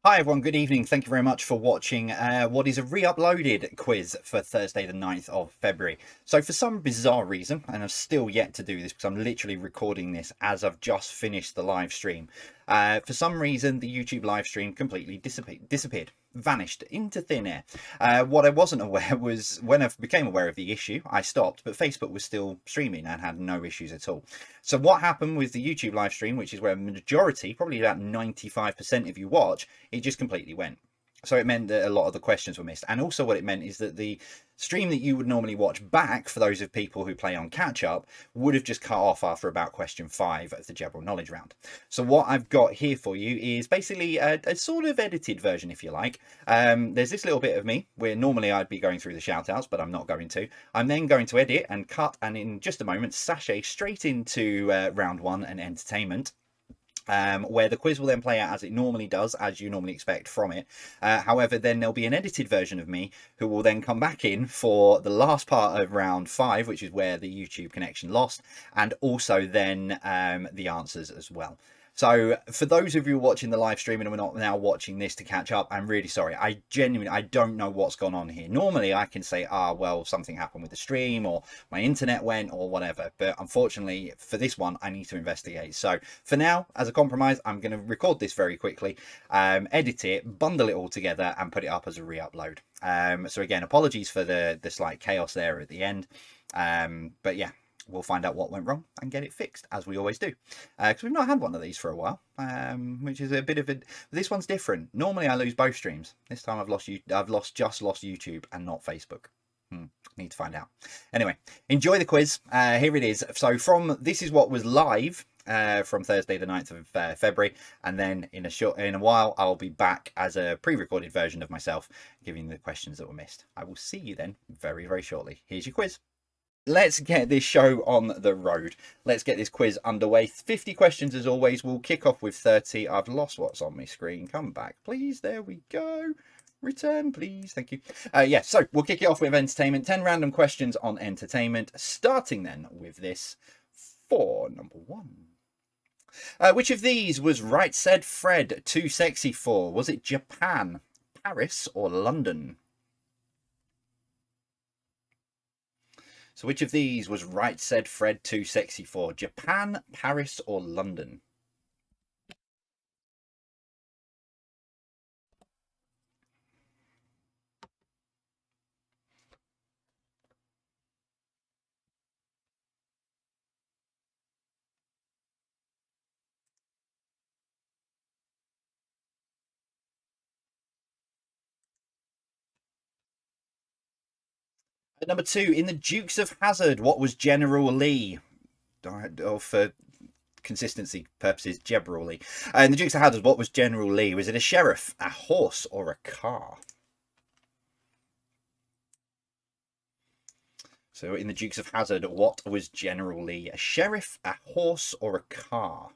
Hi everyone, good evening. Thank you very much for watching what is a re-uploaded quiz for Thursday the 9th of February. So for some bizarre reason, and I've still yet to do this because I'm literally recording this as I've just finished the live stream. For some reason, the YouTube live stream completely disappeared, vanished into thin air. What I wasn't aware was when I became aware of the issue, I stopped, but Facebook was still streaming and had no issues at all. So what happened with the YouTube live stream, which is where a majority, probably about 95% of you watch, it just completely went. So it meant that a lot of the questions were missed. And also what it meant is that the stream that you would normally watch back, for those of people who play on catch up, would have just cut off after about question 5 of the general knowledge round. So what I've got here for you is basically a sort of edited version, if you like. There's this little bit of me where normally I'd be going through the shout outs, but I'm not going to. I'm then going to edit and cut, and in just a moment sashay straight into round 1 and entertainment. Where the quiz will then play out as it normally does, as you normally expect from it. However, then there'll be an edited version of me who will then come back in for the last part of round 5, which is where the YouTube connection lost, and also then the answers as well. So for those of you watching the live stream and we're not now watching this to catch up, I'm really sorry. I don't know what's gone on here. Normally I can say, well, something happened with the stream or my internet went or whatever. But unfortunately for this one, I need to investigate. So for now, as a compromise, I'm going to record this very quickly, edit it, bundle it all together and put it up as a re-upload. So again, apologies for the slight chaos there at the end. But yeah. We'll find out what went wrong and get it fixed, as we always do, because we've not had one of these for a while, which is a bit of a. This one's different. Normally I lose both streams. This time I've lost YouTube and not Facebook. Need to find out. Anyway, enjoy the quiz. Here it is. So this is what was live from Thursday the 9th of February, and then in a while I'll be back as a pre-recorded version of myself giving the questions that were missed. I will see you then very, very shortly. Here's your quiz. Let's get this show on the road. Let's get this quiz underway. 50 questions as always. We'll kick off with 30. I've lost what's on my screen. Come back, please. There we go. Return, please. Thank you. Yeah, so we'll kick it off with entertainment. 10 random questions on entertainment. Starting then with this for number 1. Which of these was Right Said Fred too sexy for? Was it Japan, Paris, or London? So which of these was Right Said Fred too sexy for? Japan, Paris, or London? At number 2, in the Dukes of Hazzard, what was General Lee? Or for consistency purposes, General Lee. In the Dukes of Hazzard, what was General Lee? Was it a sheriff, a horse, or a car? So in the Dukes of Hazzard, what was General Lee? A sheriff, a horse, or a car?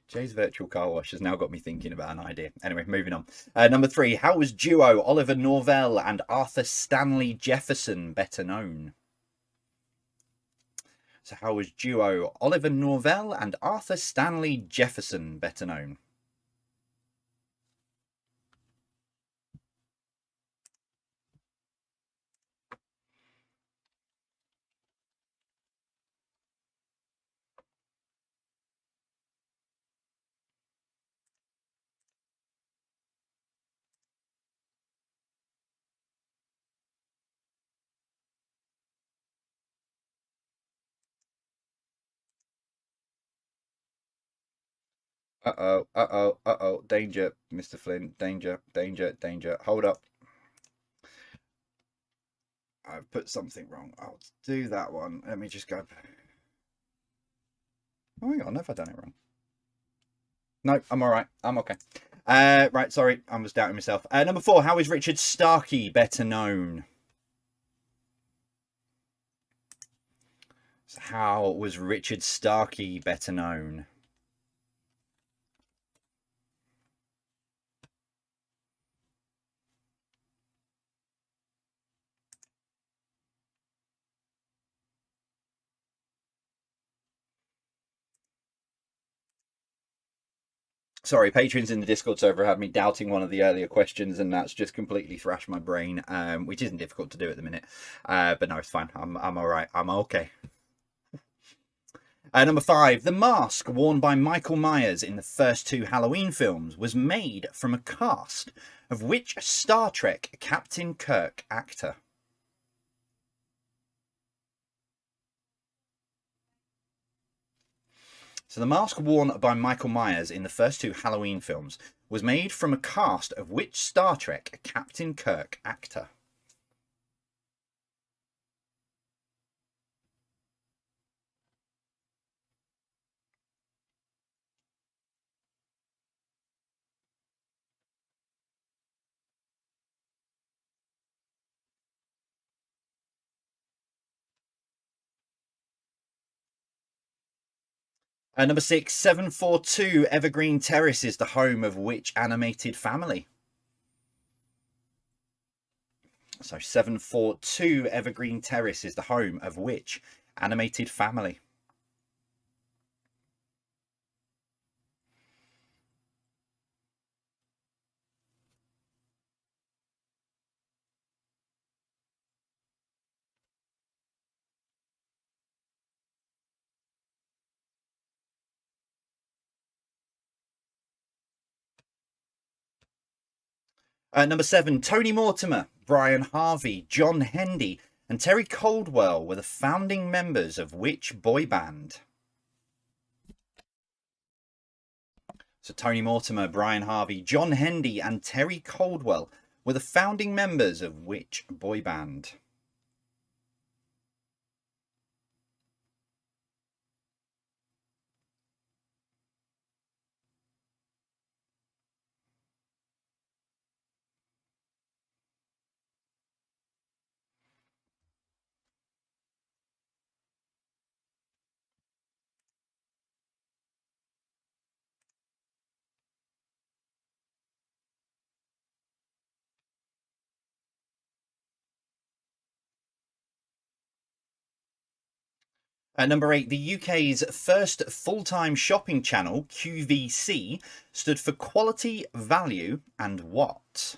Jay's virtual car wash has now got me thinking about an idea. Anyway, moving on. Number 3, how was duo Oliver Norvell and Arthur Stanley Jefferson better known? So how was duo Oliver Norvell and Arthur Stanley Jefferson better known? Uh-oh, uh-oh, uh-oh. Danger, Mr. Flynn. Danger, danger, danger. Hold up. I've put something wrong. I'll do that one. Let me just go. Oh, hang on. Have I done it wrong? No, I'm all right. I'm okay. Right, sorry. I was doubting myself. Number 4, how is Richard Starkey better known? How was Richard Starkey better known? Sorry, patrons in the Discord server had me doubting one of the earlier questions, and that's just completely thrashed my brain, which isn't difficult to do at the minute. But no, it's fine. I'm all right. I'm okay. Number 5. The mask worn by Michael Myers in the first 2 Halloween films was made from a cast of which Star Trek Captain Kirk actor? So the mask worn by Michael Myers in the first 2 Halloween films was made from a cast of which Star Trek Captain Kirk actor? Number 6, 742 Evergreen Terrace is the home of which animated family? So 742 Evergreen Terrace is the home of which animated family? Number 7, Tony Mortimer, Brian Harvey, John Hendy, and Terry Caldwell were the founding members of which boy band? So Tony Mortimer, Brian Harvey, John Hendy, and Terry Caldwell were the founding members of which boy band? Number 8, the UK's first full-time shopping channel, QVC, stood for quality, value, and what?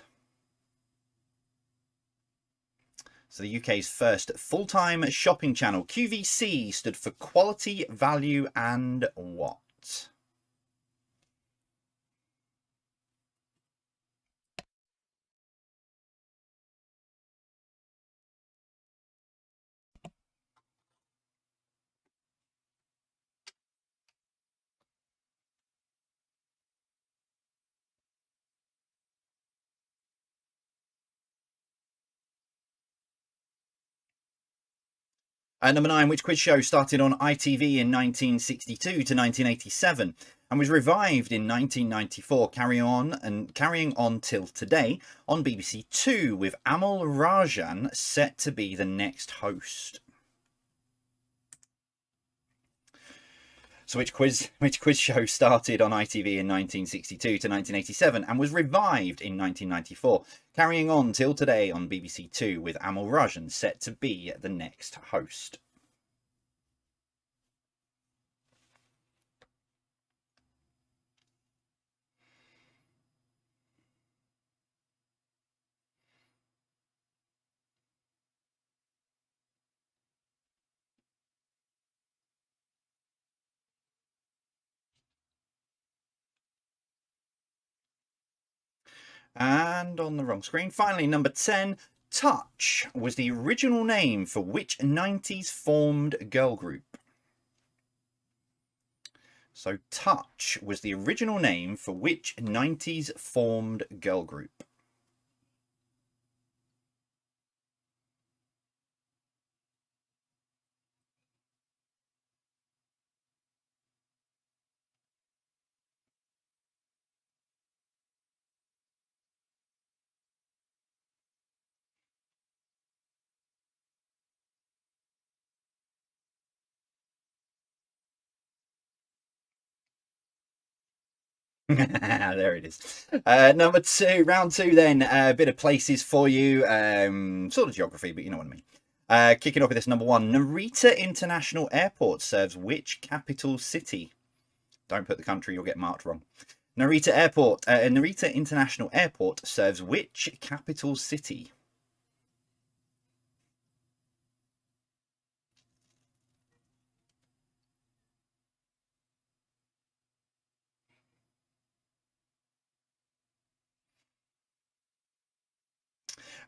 So the UK's first full-time shopping channel, QVC, stood for quality, value, and what? Number 9, which quiz show started on ITV in 1962 to 1987 and was revived in 1994, carrying on till today on BBC Two, with Amal Rajan set to be the next host? So which quiz show started on ITV in 1962 to 1987 and was revived in 1994, carrying on till today on BBC Two, with Amal Rajan set to be the next host? And on the wrong screen. Finally, number 10, Touch was the original name for which 90s formed girl group? So Touch was the original name for which 90s formed girl group? There it is. Number two, round two then. A bit of places for you. Sort of geography, but you know what I mean. Kicking off with this number one. Narita International Airport serves which capital city? Don't put the country, you'll get marked wrong. Narita International Airport serves which capital city?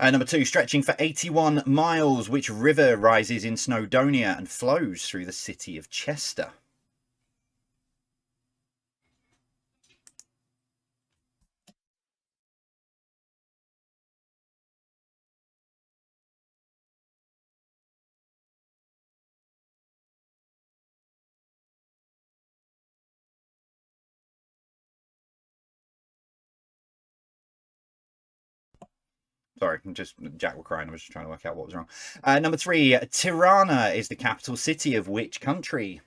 Number two, stretching for 81 miles, which river rises in Snowdonia and flows through the city of Chester? Sorry, Jack were crying. I was just trying to work out what was wrong. Number three, Tirana is the capital city of which country?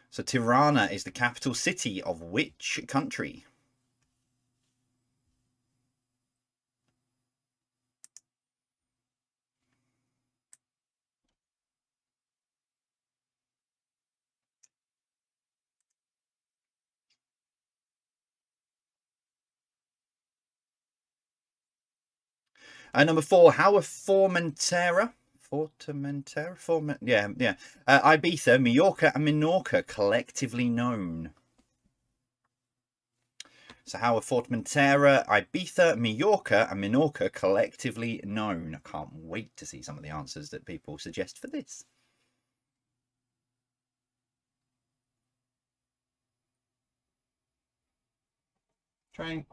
So Tirana is the capital city of which country? Number four, how are Formentera, Ibiza, Mallorca, and Menorca collectively known? So how are Formentera, Ibiza, Mallorca, and Menorca collectively known? I can't wait to see some of the answers that people suggest for this. Train.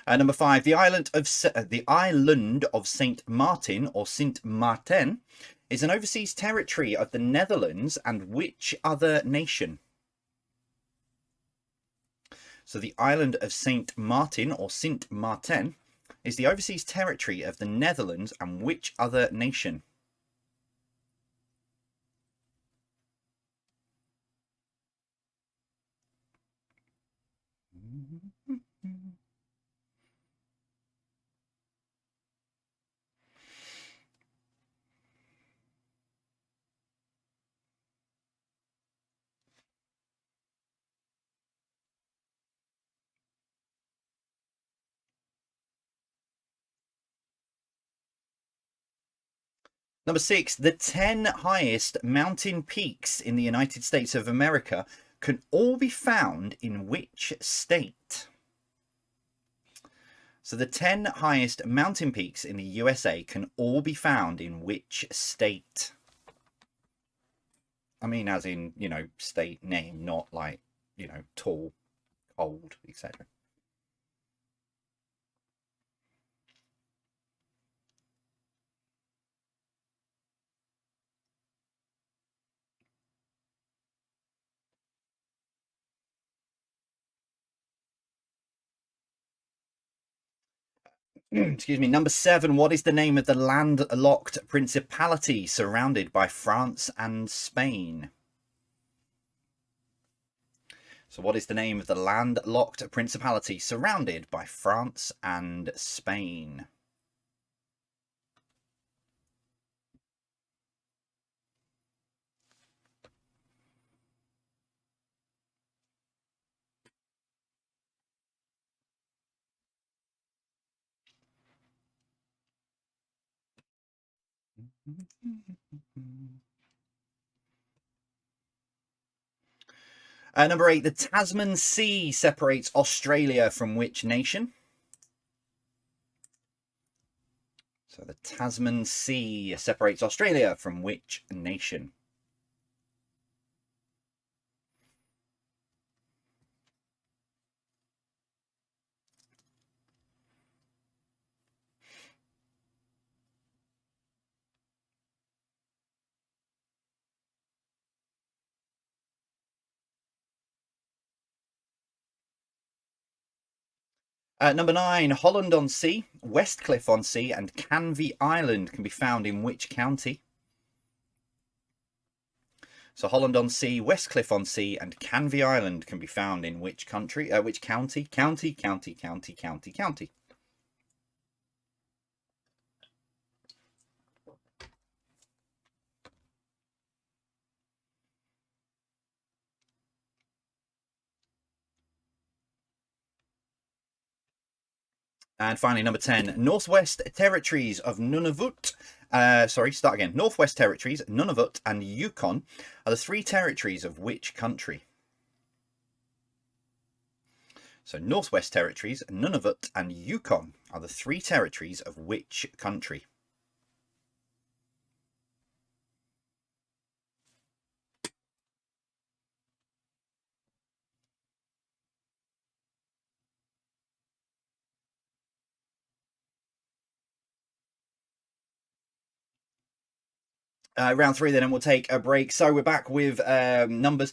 Number five, the island of Saint Martin or Sint Maarten is an overseas territory of the Netherlands and which other nation? So the island of Saint Martin or Sint Maarten is the overseas territory of the Netherlands and which other nation? Number six, the 10 highest mountain peaks in the United States of America can all be found in which state? So the 10 highest mountain peaks in the USA can all be found in which state? I mean, as in, state name, not like, tall, old, etc. Excuse me. Number seven, what is the name of the landlocked principality surrounded by France and Spain? So what is the name of the landlocked principality surrounded by France and Spain? Number eight, the Tasman Sea separates Australia from which nation? So the Tasman Sea separates Australia from which nation? Number nine, Holland-on-Sea, Westcliff-on-Sea, and Canvey Island can be found in which county? So Holland-on-Sea, Westcliff-on-Sea, and Canvey Island can be found in which country? Which county? County. And finally, number 10, Northwest Territories of Nunavut. Start again. Northwest Territories, Nunavut, and Yukon are the three territories of which country? So Northwest Territories, Nunavut, and Yukon are the three territories of which country? Round three then, and we'll take a break. So we're back with numbers.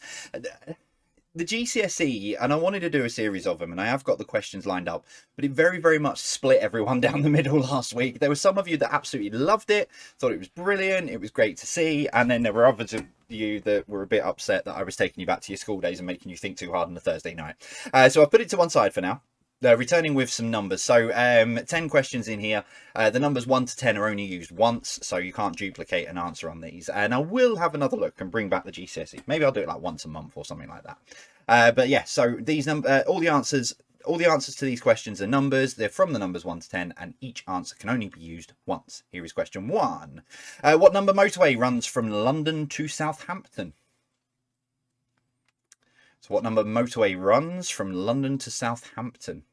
The GCSE, and I wanted to do a series of them, and I have got the questions lined up, but it very, very much split everyone down the middle last week. There were some of you that absolutely loved it, thought it was brilliant, it was great to see, and then there were others of you that were a bit upset that I was taking you back to your school days and making you think too hard on a Thursday night. So I've put it to one side for now. Returning with some numbers. So 10 questions in here. The numbers 1 to 10 are only used once, so you can't duplicate an answer on these. And I will have another look and bring back the GCSE. Maybe I'll do it like once a month or something like that. But yeah, so these all the answers to these questions are numbers. They're from the numbers 1 to 10, and each answer can only be used once. Here is question 1. What number motorway runs from London to Southampton? So what number motorway runs from London to Southampton?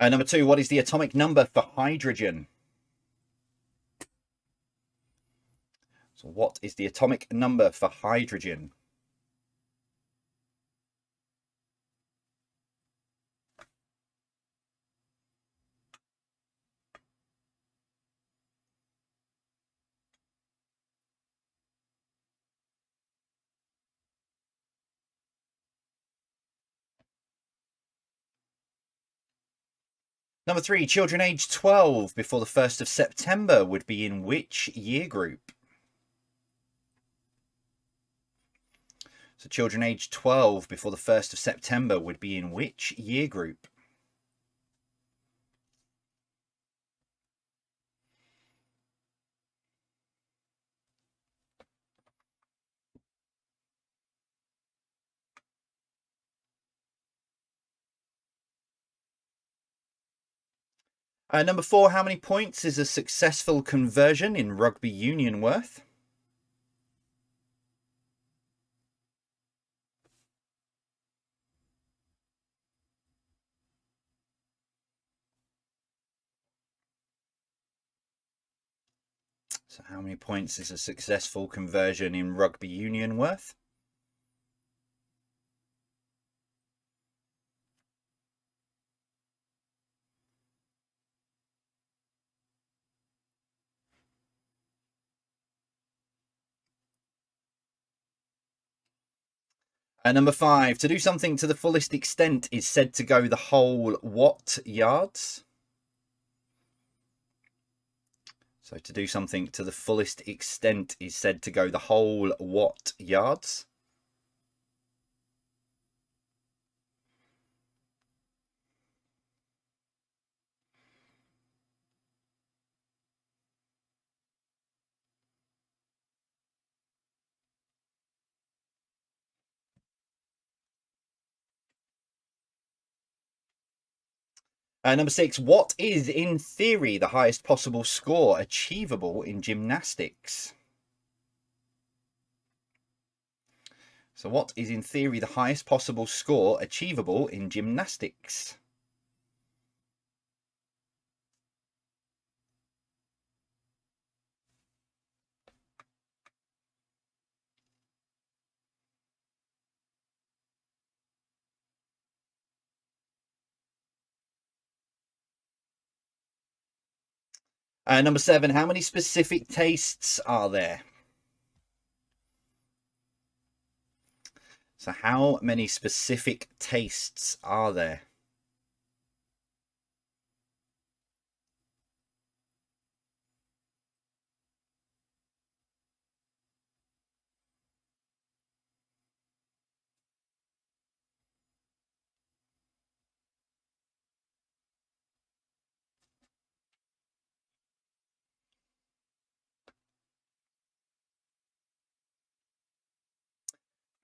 Number 2, what is the atomic number for hydrogen? So what is the atomic number for hydrogen? Number 3, children aged 12 before the 1st of September would be in which year group? So children aged 12 before the 1st of September would be in which year group? Number 4, how many points is a successful conversion in rugby union worth? So how many points is a successful conversion in rugby union worth? Number 5, to do something to the fullest extent is said to go the whole what yards? So to do something to the fullest extent is said to go the whole what yards? Number 6, what is in theory the highest possible score achievable in gymnastics? So what is in theory the highest possible score achievable in gymnastics? Number 7, how many specific tastes are there? So how many specific tastes are there?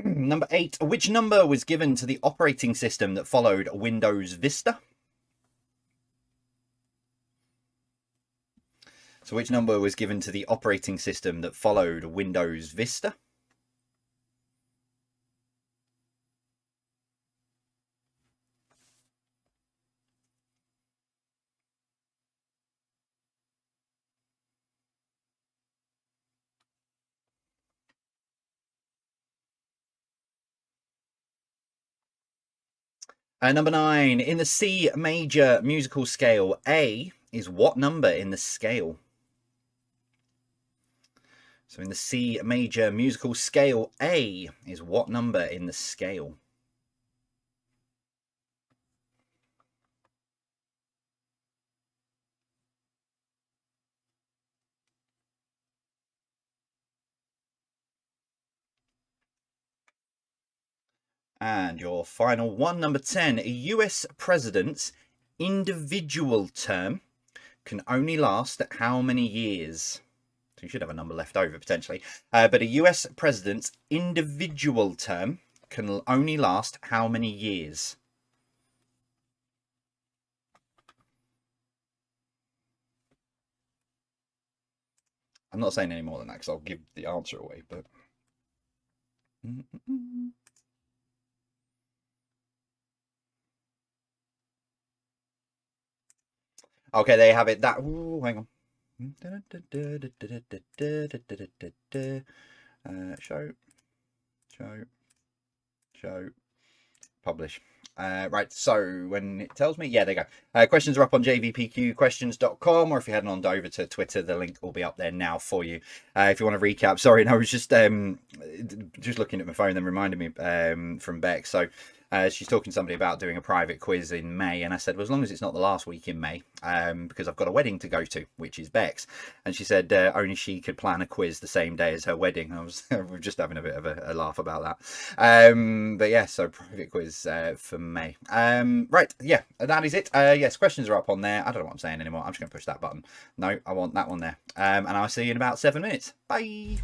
Number 8. Which number was given to the operating system that followed Windows Vista? So which number was given to the operating system that followed Windows Vista? Number 9. In the C major musical scale, A is what number in the scale? So in the C major musical scale, A is what number in the scale? And your final one, number 10. A US president's individual term can only last how many years? So you should have a number left over potentially. But a US president's individual term can only last how many years? I'm not saying any more than that because I'll give the answer away, but... Okay, there you have it. That... Ooh, hang on. Show, publish. Right, so when it tells me, yeah, there you go. Questions are up on jvpqquestions.com, or if you're heading on over to Twitter, the link will be up there now for you. If you want to recap, sorry, and I was just looking at my phone, then reminded me from Beck. So she's talking to somebody about doing a private quiz in May, and I said, well, as long as it's not the last week in May, because I've got a wedding to go to, which is Beck's. And she said only she could plan a quiz the same day as her wedding. We were just having a bit of a laugh about that. But yeah, so private quiz for May. Right, yeah, that is it. Yes, questions are up on there. I don't know what I'm saying anymore. I'm just going to push that button. No, I want that one there. And I'll see you in about 7 minutes. Bye.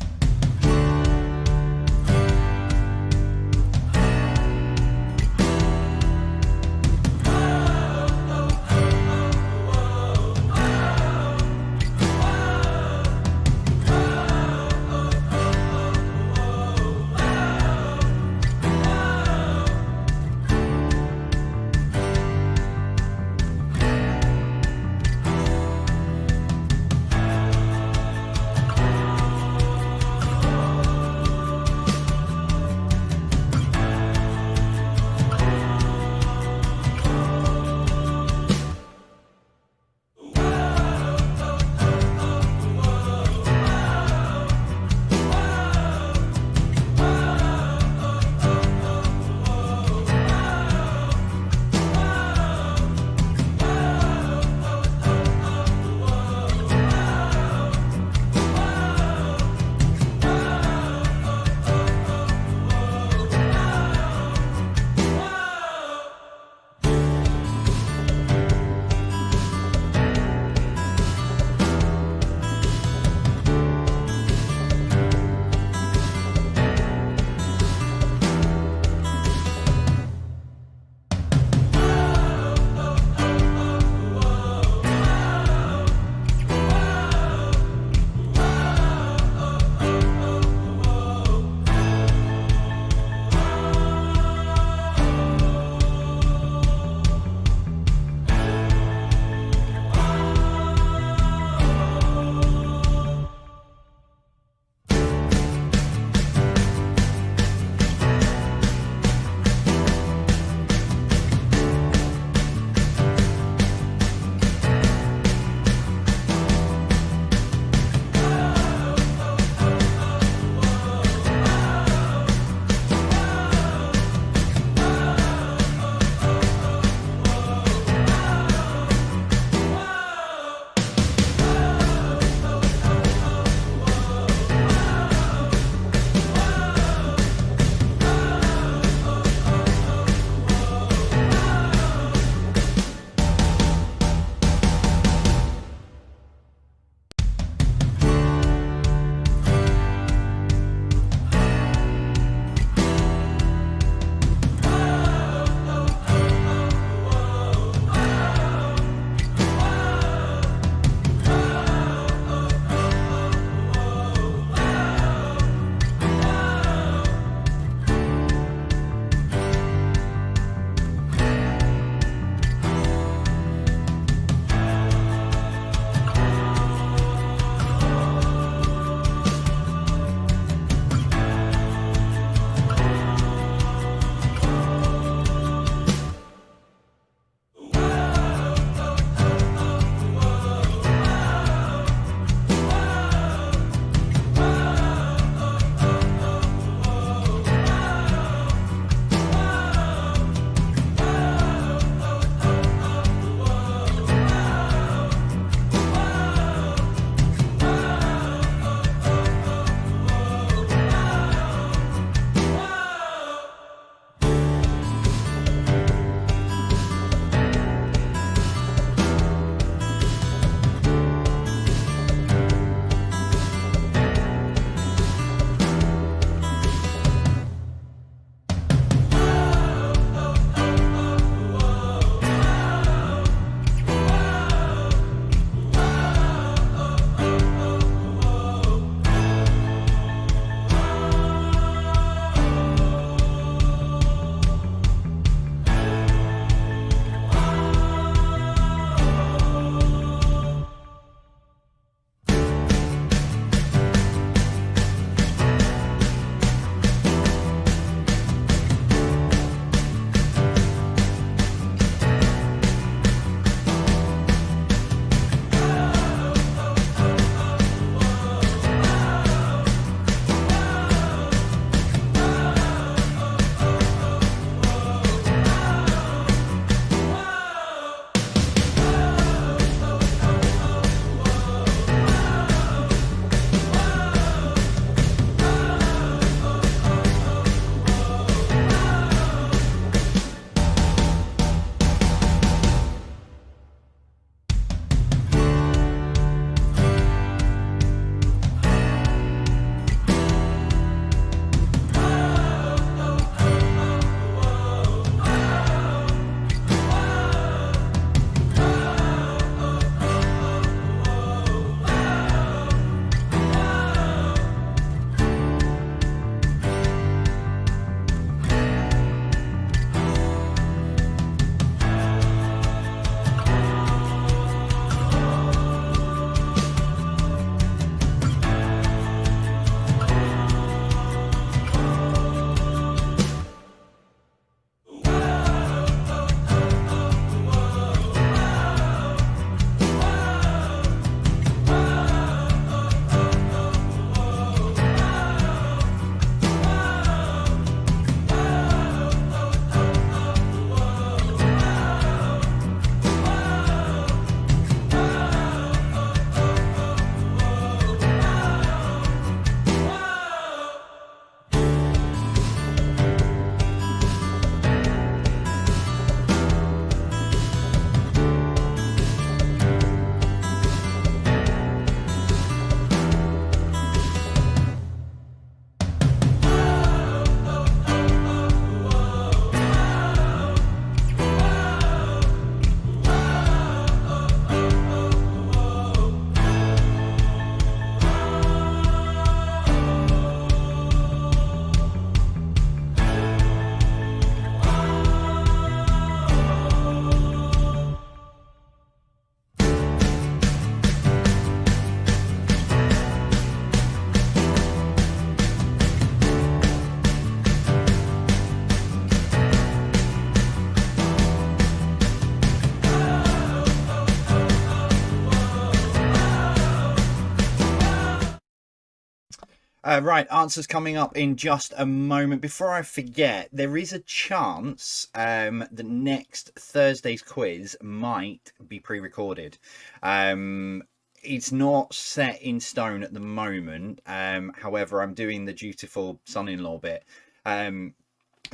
Right, answers coming up in just a moment. Before I forget, there is a chance that next Thursday's quiz might be pre-recorded. It's not set in stone at the moment. However, I'm doing the dutiful son-in-law bit. And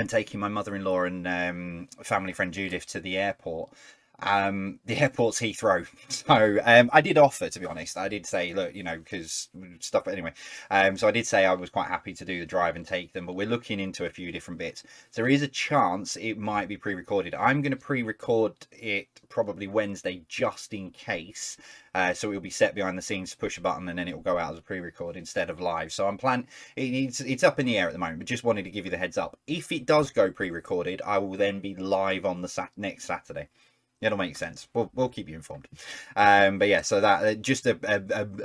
taking my mother-in-law and family friend Judith to the airport. The airport's Heathrow, so I did offer, to be honest. I did say, look, you know, because stuff. But anyway, so I did say I was quite happy to do the drive and take them, but we're looking into a few different bits. So there is a chance it might be pre-recorded. I'm going to pre-record it probably Wednesday, just in case. So it will be set behind the scenes, push a button, and then it will go out as a pre-record instead of live. So I'm planning. It's up in the air at the moment, but just wanted to give you the heads up. If it does go pre-recorded, I will then be live on the next Saturday. It'll make sense. We'll keep you informed. But yeah, so that just a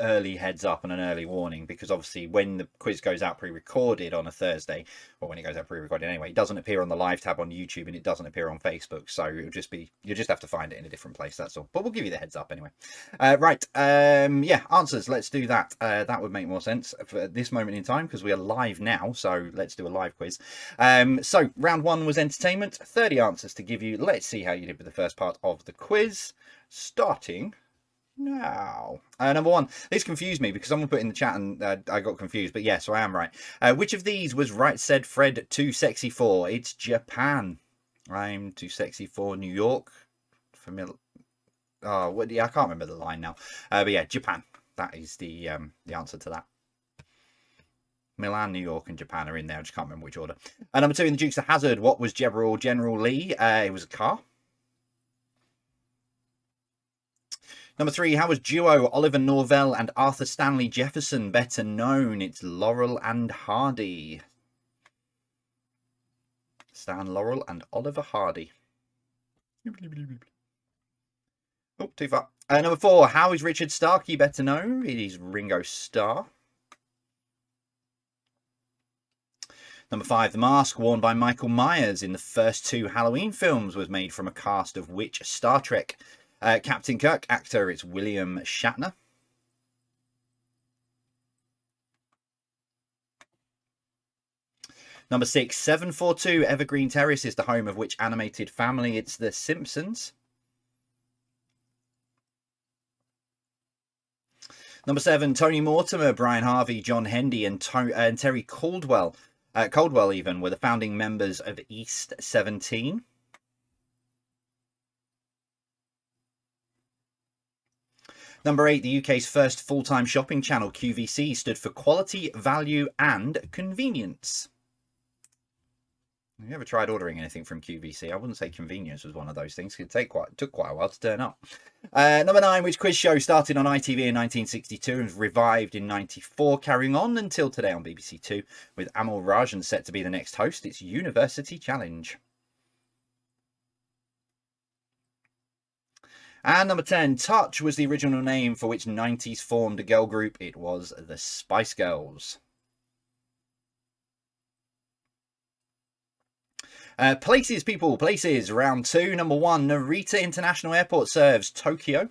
early heads up and an early warning, because obviously when the quiz goes out pre-recorded on a Thursday, or when it goes out pre-recorded anyway, it doesn't appear on the live tab on YouTube and it doesn't appear on Facebook. So it'll just be, you'll just have to find it in a different place. That's all. But we'll give you the heads up anyway. Right. Yeah. Answers. Let's do that. That would make more sense for this moment in time, because we are live now. So let's do a live quiz. So round one was entertainment. 30 answers to give you. Let's see how you did with the first part of the quiz, starting now. Number one, this confused me because someone put in the chat and I got confused, but yes, I am right. Which of these was right said Fred too sexy for? It's Japan. I'm too sexy for New York. Familiar. Oh, what? Yeah, I can't remember the line now. But yeah, Japan. That is the answer to that. Milan, New York, and Japan are in there. I just can't remember which order. Number two, in the Dukes of Hazzard, what was General Lee? It was a car. Number three, how was duo Oliver Norvell and Arthur Stanley Jefferson better known? It's Laurel and Hardy. Stan Laurel and Oliver Hardy. Oh, too far. Number four, how is Richard Starkey better known? It is Ringo Starr. Number five, the mask worn by Michael Myers in the first two Halloween films was made from a cast of which Star Trek? Captain Kirk, actor, it's William Shatner. Number six, 742 Evergreen Terrace is the home of which animated family? It's The Simpsons. Number seven, Tony Mortimer, Brian Harvey, John Hendy, and Terry Caldwell, even, were the founding members of East 17. Number eight, the UK's first full-time shopping channel, QVC, stood for quality, value, and convenience. Have you ever tried ordering anything from QVC? I wouldn't say convenience was one of those things. It took quite a while to turn up. Number nine, which quiz show started on ITV in 1962 and was revived in 94, carrying on until today on BBC Two, with Amal Rajan set to be the next host? It's University Challenge. And number 10, Touch was the original name for which 90s formed a girl group. It was the Spice Girls. Places, people, places. Round two, number one, Narita International Airport serves Tokyo.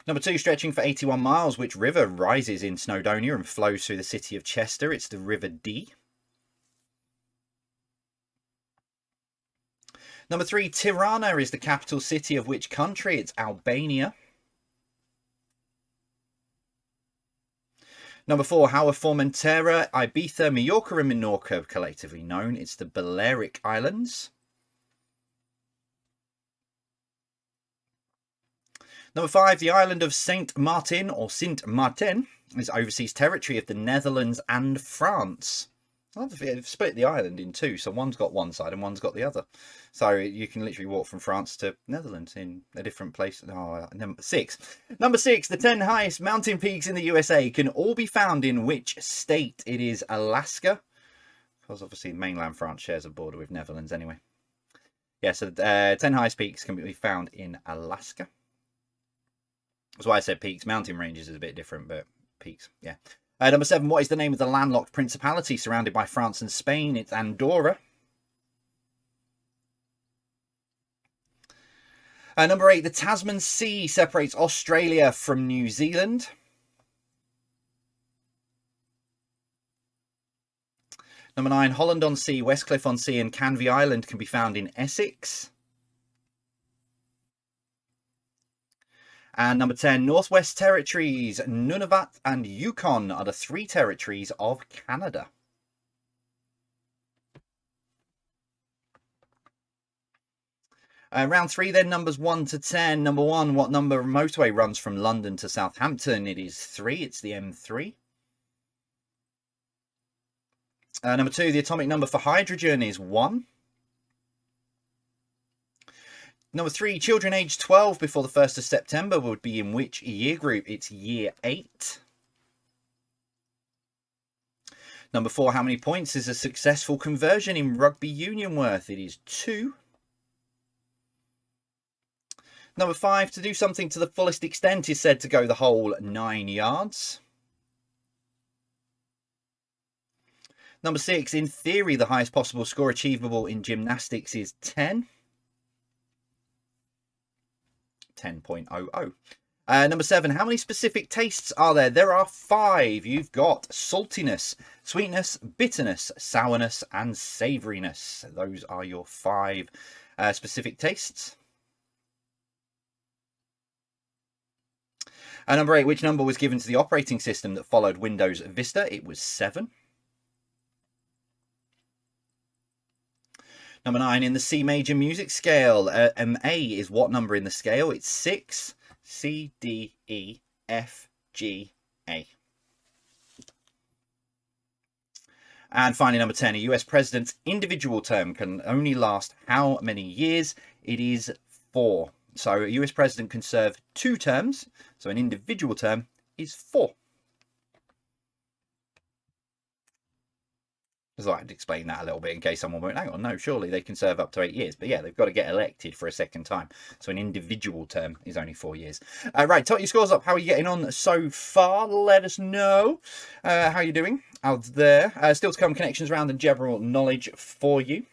Number two, stretching for 81 miles, which river rises in Snowdonia and flows through the city of Chester? It's the River Dee. Number three, Tirana is the capital city of which country? It's Albania. Number four, how are Formentera, Ibiza, Mallorca, and Minorca collectively known? It's the Balearic Islands. Number five, the island of Saint Martin, or Sint Maarten, is overseas territory of the Netherlands and France. They've split the island in two, so one's got one side and one's got the other. So you can literally walk from France to Netherlands in a different place. Oh, number six, the 10 highest mountain peaks in the USA can all be found in which state? It is Alaska, because obviously mainland France shares a border with Netherlands anyway. Yeah, so 10 highest peaks can be found in Alaska. That's why I said peaks. Mountain ranges is a bit different, but peaks, yeah. Number seven, what is the name of the landlocked principality surrounded by France and Spain? It's Andorra. Number eight, the Tasman Sea separates Australia from New Zealand. Number 9, Holland-on-Sea, Westcliff-on-Sea and Canvey Island can be found in Essex. And number 10, Northwest Territories, Nunavut and Yukon are the 3 territories of Canada. Round 3 then, numbers 1 to 10. Number 1, what number motorway runs from London to Southampton? It is 3, it's the M3. Number 2, the atomic number for hydrogen is 1. Number 3, children aged 12 before the 1st of September would be in which year group? It's year 8. Number 4, how many points is a successful conversion in rugby union worth? It is 2. Number 5, to do something to the fullest extent is said to go the whole 9 yards. Number 6, in theory, the highest possible score achievable in gymnastics is 10. 10.00. Number 7, how many specific tastes are there? There are 5. You've got saltiness, sweetness, bitterness, sourness, and savouriness. Those are your 5 specific tastes. Number 8, which number was given to the operating system that followed Windows Vista? It was 7. Number 9, in the C major music scale, MA is what number in the scale? It's 6. C, D, E, F, G, A. And finally, number 10, a US president's individual term can only last how many years? It is 4. So a US president can serve 2 terms. So an individual term is 4. So I'd explain that a little bit in case someone won't, hang on, no, surely they can serve up to 8 years. But yeah, they've got to get elected for a second time. So an individual term is only 4 years. Right, tot your scores up. How are you getting on so far? Let us know how you're doing out there. Still to come, connections round and general knowledge for you.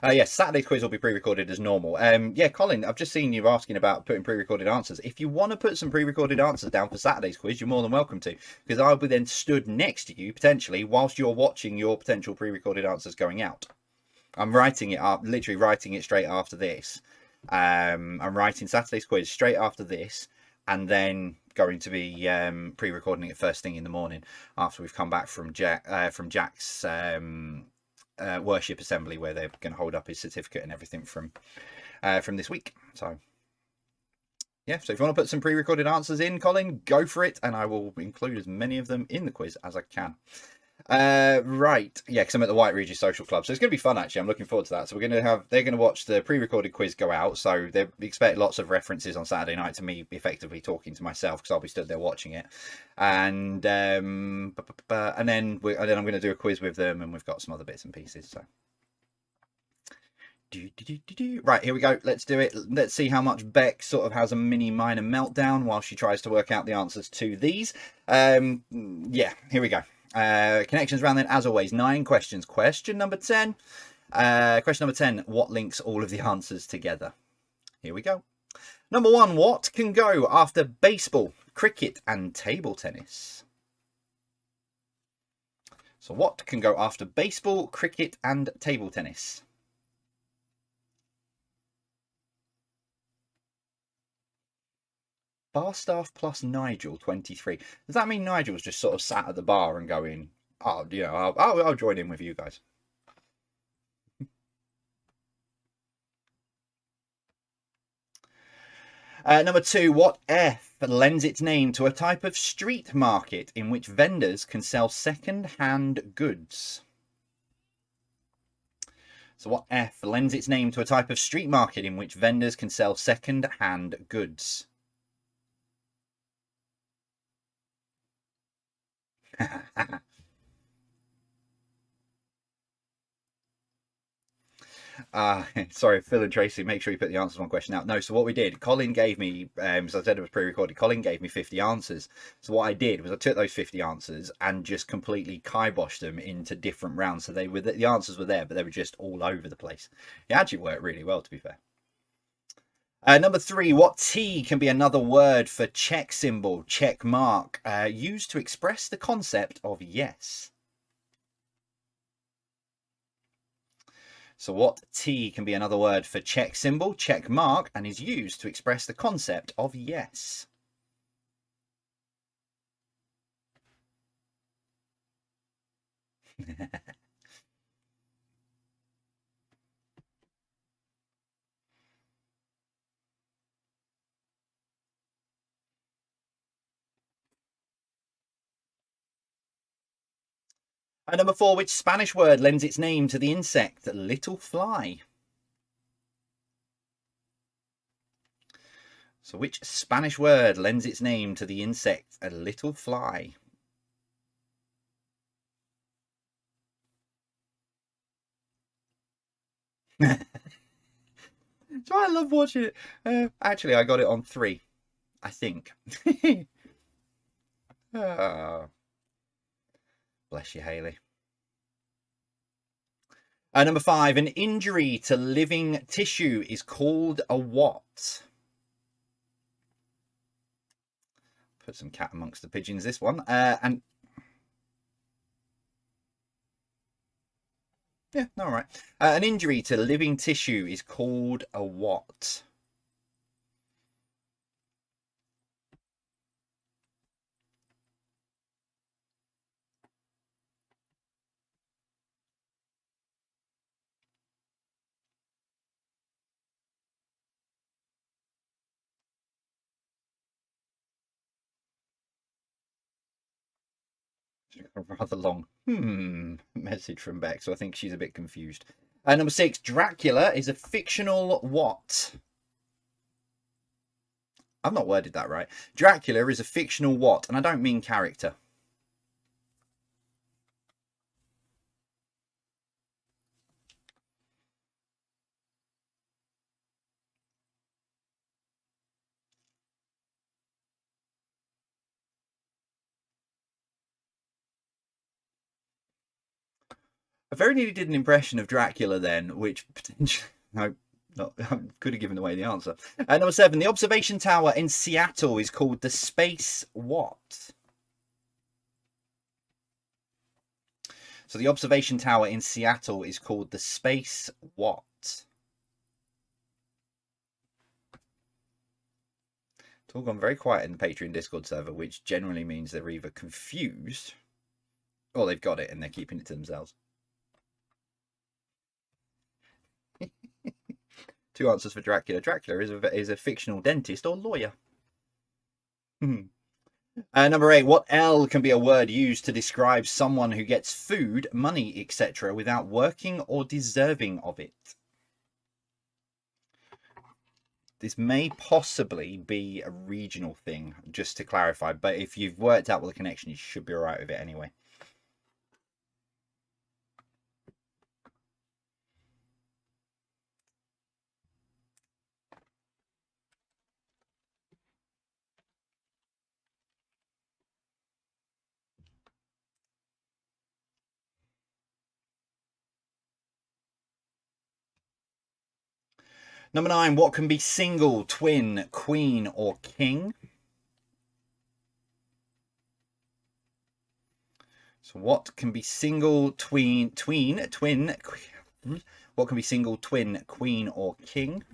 Yes, Saturday's quiz will be pre-recorded as normal. Yeah, Colin, I've just seen you asking about putting pre-recorded answers. If you want to put some pre-recorded answers down for Saturday's quiz, you're more than welcome to, because I'll be then stood next to you, potentially, whilst you're watching your potential pre-recorded answers going out. I'm writing it up, literally writing it straight after this. I'm writing Saturday's quiz straight after this, and then going to be pre-recording it first thing in the morning after we've come back from Jack's worship assembly, where they're going to hold up his certificate and everything from this week. So yeah, so if you want to put some pre-recorded answers in, Colin, go for it, and I will include as many of them in the quiz as I can. Right, yeah, because I'm at the White Regis Social Club, so it's going to be fun. Actually, I'm looking forward to that. So they're going to watch the pre-recorded quiz go out, so they expect lots of references on Saturday night to me effectively talking to myself, because I'll be stood there watching it, and then I'm going to do a quiz with them, and we've got some other bits and pieces. So right, here we go. Let's do it. Let's see how much Beck sort of has a mini minor meltdown while she tries to work out the answers to these. Yeah, here we go. Connections round then, as always, 9 questions. Question number 10. Question number 10. What links all of the answers together? Here we go. Number 1. What can go after baseball, cricket, and table tennis? So what can go after baseball, cricket, and table tennis? Barstaff plus Nigel 23. Does that mean Nigel's just sort of sat at the bar and going, oh, you know, I'll join in with you guys? Number 2, what F lends its name to a type of street market in which vendors can sell second-hand goods? So what F lends its name to a type of street market in which vendors can sell second-hand goods? Sorry, Phil and Tracy, make sure you put the answers one question out. No, so what we did, Colin gave me, as I said, it was pre-recorded, Colin gave me 50 answers. So what I did was I took those 50 answers and just completely kiboshed them into different rounds. So the answers were there, but they were just all over the place. It actually worked really well, to be fair. Number 3, what T can be another word for check symbol, check mark, used to express the concept of yes? So what T can be another word for check symbol, check mark, and is used to express the concept of yes? And number 4, which Spanish word lends its name to the insect little fly? So which Spanish word lends its name to the insect a little fly? So I love watching it. Actually, I got it on 3, I think. Oh, bless you, Haley. Number 5, an injury to living tissue is called a what? Put some cat amongst the pigeons, this one. And yeah, all right. An injury to living tissue is called a what? A rather long message from Beck, so I think she's a bit confused. Number 6, Dracula is a fictional what? I've not worded that right. Dracula is a fictional what? And I don't mean character. I very nearly did an impression of Dracula then, which potentially... No, not, I could have given away the answer. Number 7, the observation tower in Seattle is called the Space what? So the observation tower in Seattle is called the Space what? It's all gone very quiet in the Patreon Discord server, which generally means they're either confused or they've got it and they're keeping it to themselves. 2 answers for Dracula. Dracula is a fictional dentist or lawyer. Number 8, what L can be a word used to describe someone who gets food, money, etc. without working or deserving of it? This may possibly be a regional thing, just to clarify, but if you've worked out what the connection is, you should be all right with it anyway. Number 9, what can be single, twin, queen, or king? So what can be single, twin, what can be single, twin, queen, or king?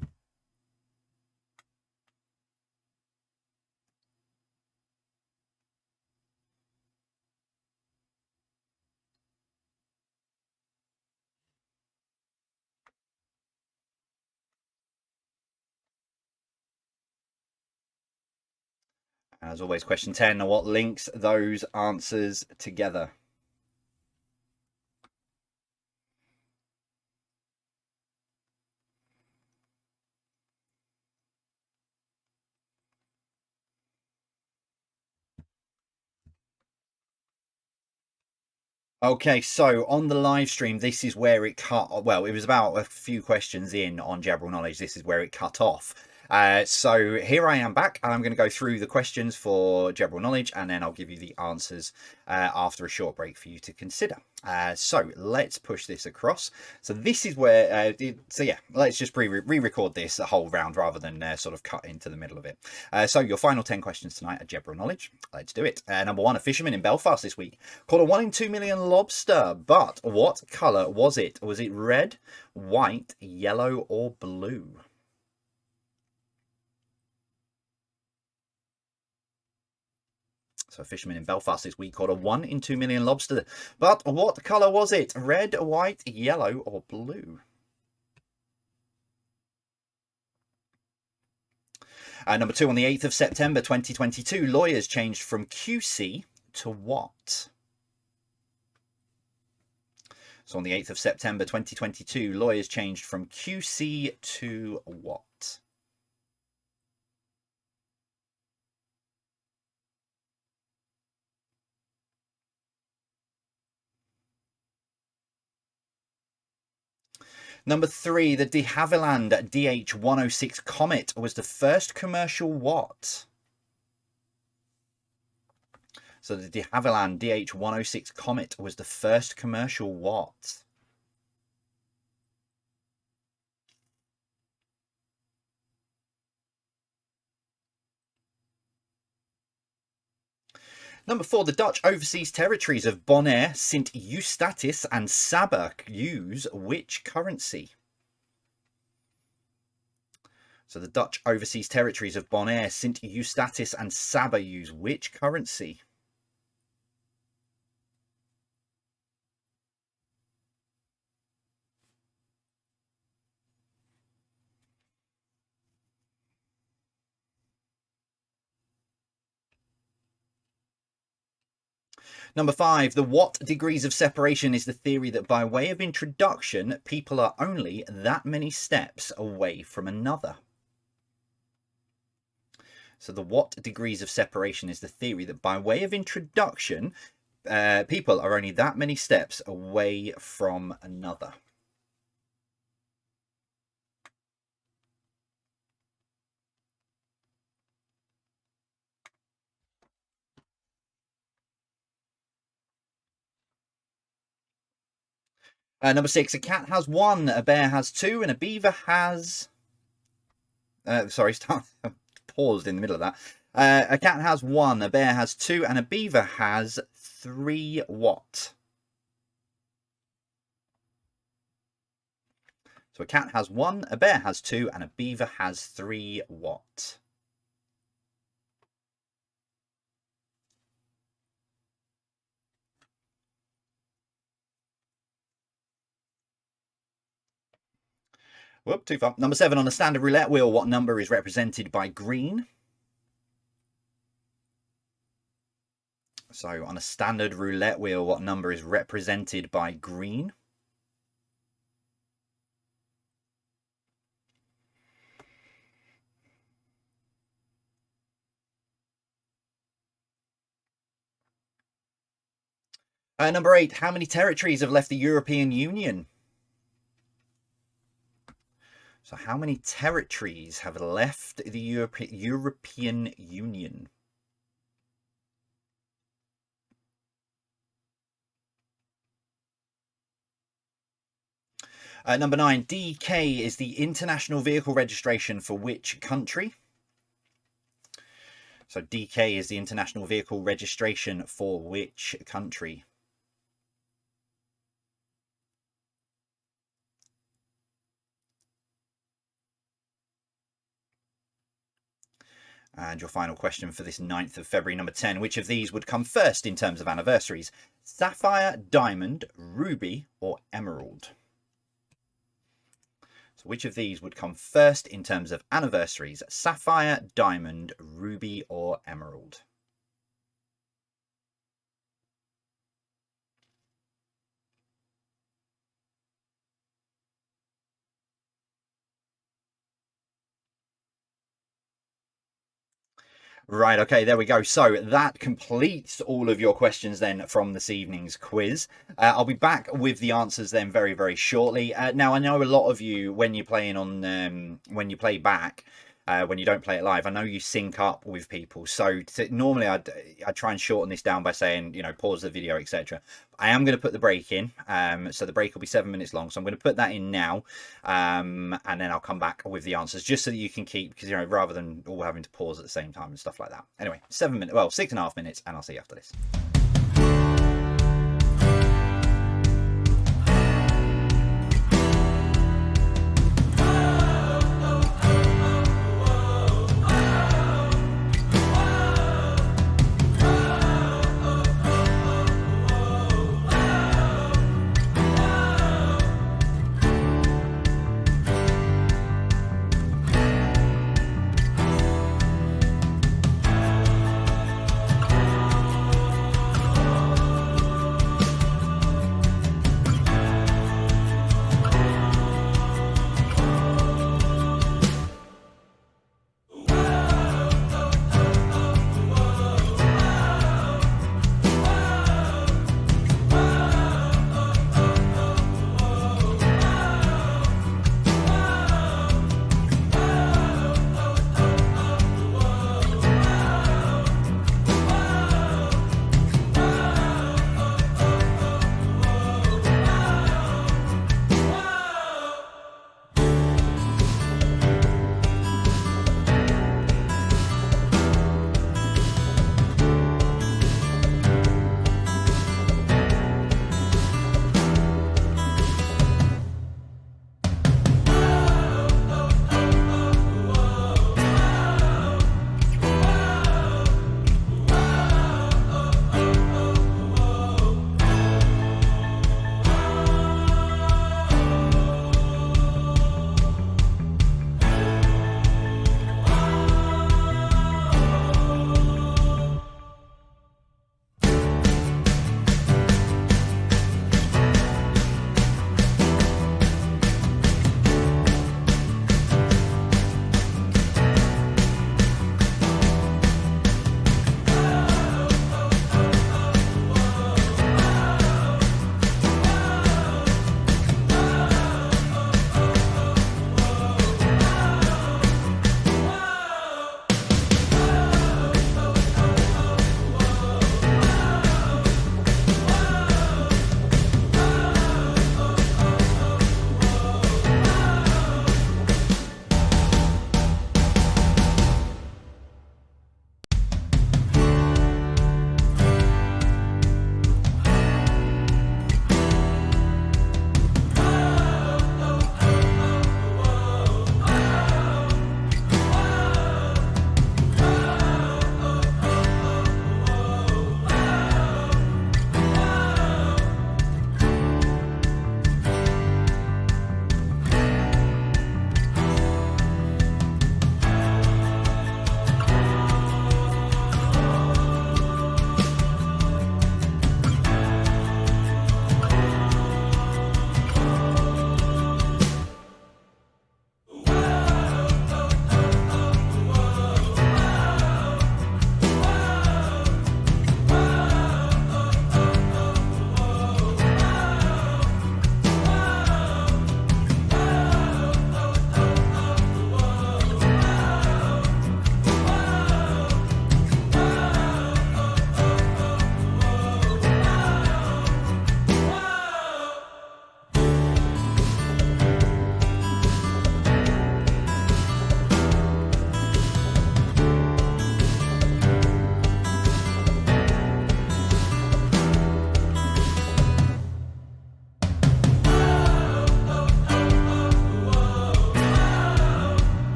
As always, question 10, what links those answers together? Okay, so on the live stream, this is where it cut. Well, it was about a few questions in on general knowledge. This is where it cut off. So here I am back. I'm going to go through the questions for general knowledge, and then I'll give you the answers after a short break for you to consider. So let's push this across. So this is where, let's just re-record this a whole round rather than sort of cut into the middle of it. So your final 10 questions tonight are general knowledge. Let's do it. Number one, a fisherman in Belfast this week caught a 1 in 2 million lobster, but what colour was it? Was it red, white, yellow, or blue? So a fisherman in Belfast this week caught a 1 in 2 million lobster. But what colour was it? Red, white, yellow, or blue? Number two, on the 8th of September 2022, lawyers changed from QC to what? So on the 8th of September 2022, lawyers changed from QC to what? Number three, the de Havilland DH-106 Comet was the first commercial what? So the de Havilland DH-106 Comet was the first commercial what? Number four, the Dutch overseas territories of Bonaire, Sint Eustatius, and Saba use which currency? So the Dutch overseas territories of Bonaire, Sint Eustatius, and Saba use which currency? Number five, the what degrees of separation is the theory that by way of introduction, people are only that many steps away from another. So the what degrees of separation is the theory that by way of introduction, people are only that many steps away from another. Number six, a cat has one, a bear has two, and a beaver has... paused in the middle of that. A cat has one, a bear has two, and a beaver has three what? So a cat has one, a bear has two, and a beaver has three what? Whoop, too far. Number seven, on a standard roulette wheel, what number is represented by green? So on a standard roulette wheel, what number is represented by green? Number eight, how many territories have left the European Union? So how many territories have left the European Union? Number nine, DK is the international vehicle registration for which country? So DK is the international vehicle registration for which country? And your final question for this 9th of February, number 10. Which of these would come first in terms of anniversaries? Sapphire, diamond, ruby, or emerald? So which of these would come first in terms of anniversaries? Sapphire, diamond, ruby, or emerald? Right, okay, there we go. So that completes all of your questions then from this evening's quiz. I'll be back with the answers then very, very shortly. Now, I know a lot of you, when you're playing on, when you play back, when you don't play it live. I know you sync up with people, so normally I try and shorten this down by saying, you know, pause the video, etc. I am going to put the break in, so the break will be 7 minutes long, so I'm going to put that in now, and then I'll come back with the answers, just so that you can keep, because, you know, rather than all having to pause at the same time and stuff like that. Anyway, 7 minutes, well, 6.5 minutes, and I'll see you after this.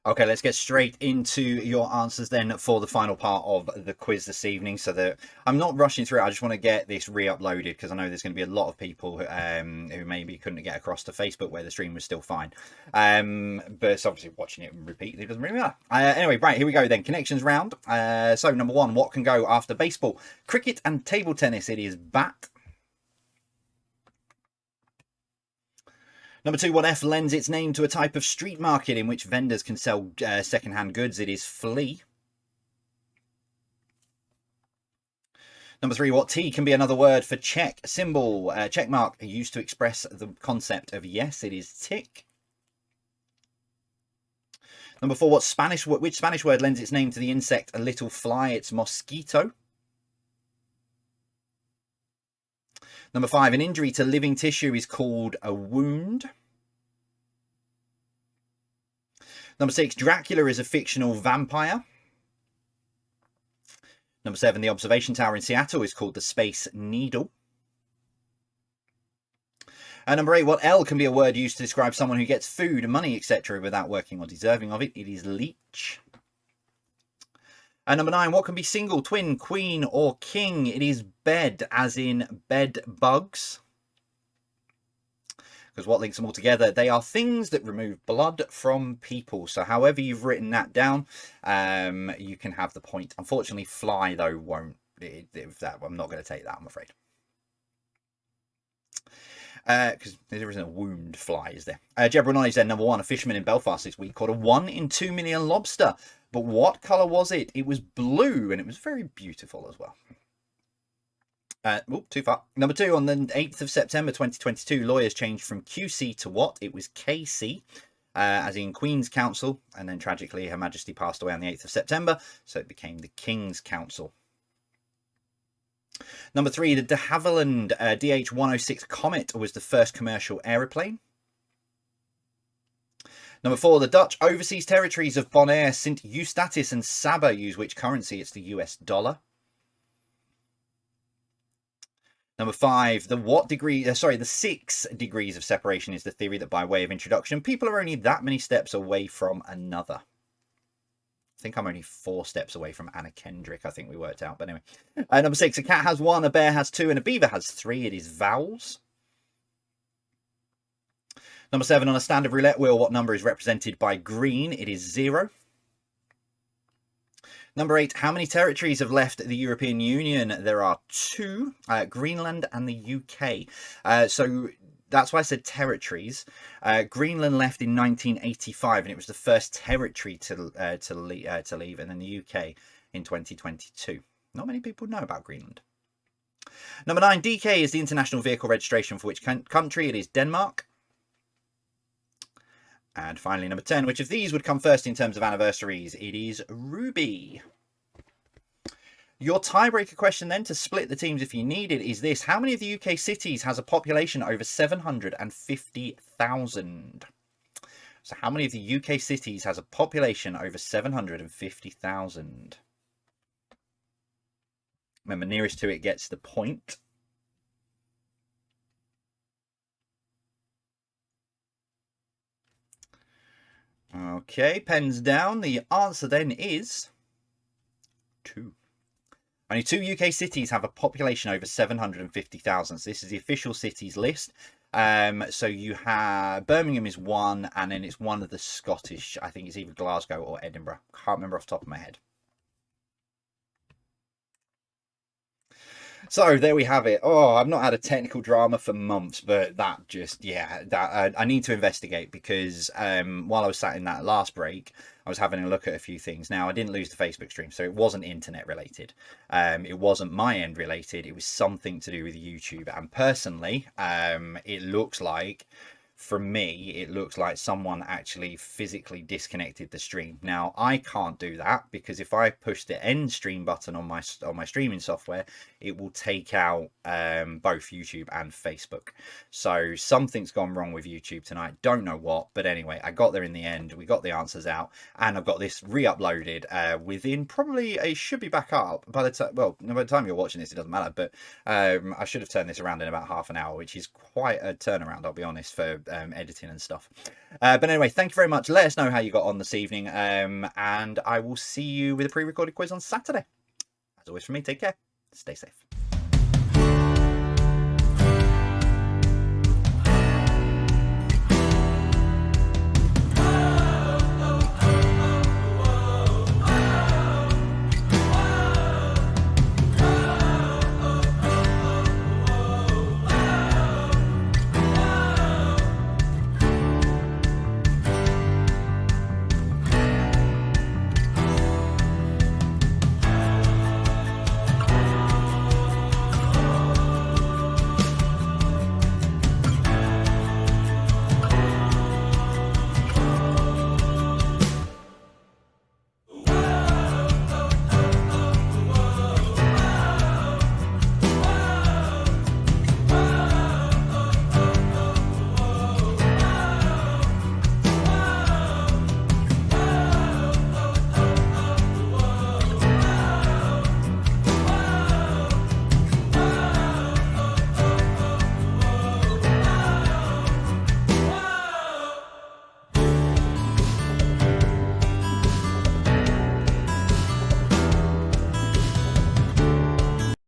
Okay, let's get straight into your answers then for the final part of the quiz this evening. So that I'm not rushing through it. I just want to get this re-uploaded because I know there's going to be a lot of people who maybe couldn't get across to Facebook where the stream was still fine. But it's obviously watching it repeatedly doesn't really matter. Anyway, right, here we go then. Connections round. So number one, what can go after baseball? Cricket and table tennis. It is bat. Number two, what F lends its name to a type of street market in which vendors can sell second-hand goods? It is flea. Number three, what T can be another word for check symbol, check mark, used to express the concept of yes? It is tick. Number four, which Spanish word lends its name to the insect a little fly? It's mosquito. Number five, an injury to living tissue is called a wound. Number six, Dracula is a fictional vampire. Number seven, the observation tower in Seattle is called the Space Needle. Number eight, what L can be a word used to describe someone who gets food, money, etc. without working or deserving of it? It is leech. Number nine, what can be single, twin, queen, or king? It is bed, as in bed bugs. Because what links them all together? They are things that remove blood from people. So however you've written that down, you can have the point. Unfortunately, fly, though, won't. I'm not going to take that, I'm afraid. Because there isn't a wound fly, is there? General knowledge then, number one, a fisherman in Belfast this week caught a 1 in 2 million lobster. But what colour was it? It was blue, and it was very beautiful as well. Too far. Number two, on the 8th of September 2022, lawyers changed from QC to what? It was KC, as in Queen's Counsel, and then tragically Her Majesty passed away on the 8th of September, so it became the King's Counsel. Number three, the de Havilland DH-106 Comet was the first commercial aeroplane. Number four, the Dutch overseas territories of Bonaire, Sint Eustatius and Saba use which currency? It's the US dollar. Number five, the 6 degrees of separation is the theory that by way of introduction, people are only that many steps away from another. I think I'm only 4 steps away from Anna Kendrick, I think we worked out. But anyway. Number 6, a cat has 1, a bear has 2, and a beaver has 3. It is vowels. Number 7, on a standard roulette wheel, what number is represented by green? It is 0. Number 8, how many territories have left the European Union? There are 2, Greenland and the UK. So that's why I said territories. Greenland left in 1985, and it was the first territory to leave, and then the UK in 2022. Not many people know about Greenland. Number 9, DK is the international vehicle registration for which country? It is Denmark. And finally, number 10, which of these would come first in terms of anniversaries? It is Ruby. Your tiebreaker question then, to split the teams if you need it, is this. How many of the UK cities has a population over 750,000? So how many of the UK cities has a population over 750,000? Remember, nearest to it gets the point. Okay, pens down. The answer then is 2. Only 2 UK cities have a population over 750,000. So this is the official cities list. So you have Birmingham is 1, and then it's one of the Scottish. I think it's either Glasgow or Edinburgh. Can't remember off the top of my head. So there we have it. Oh, I've not had a technical drama for months, but that just, yeah, that I need to investigate because while I was sat in that last break, I was having a look at a few things. Now, I didn't lose the Facebook stream, so it wasn't internet related. It wasn't my end related. It was something to do with YouTube. And personally, it looks like, for me, it looks like someone actually physically disconnected the stream. Now, I can't do that because if I push the end stream button on my streaming software, it will take out both YouTube and Facebook. So something's gone wrong with YouTube tonight. Don't know what, but anyway, I got there in the end. We got the answers out, and I've got this re-uploaded within probably, it should be back up by the time, well, by the time you're watching this, it doesn't matter, but I should have turned this around in about half an hour, which is quite a turnaround, I'll be honest, for editing and stuff. But anyway, thank you very much. Let us know how you got on this evening, and I will see you with a pre-recorded quiz on Saturday. As always, from me, take care, stay safe.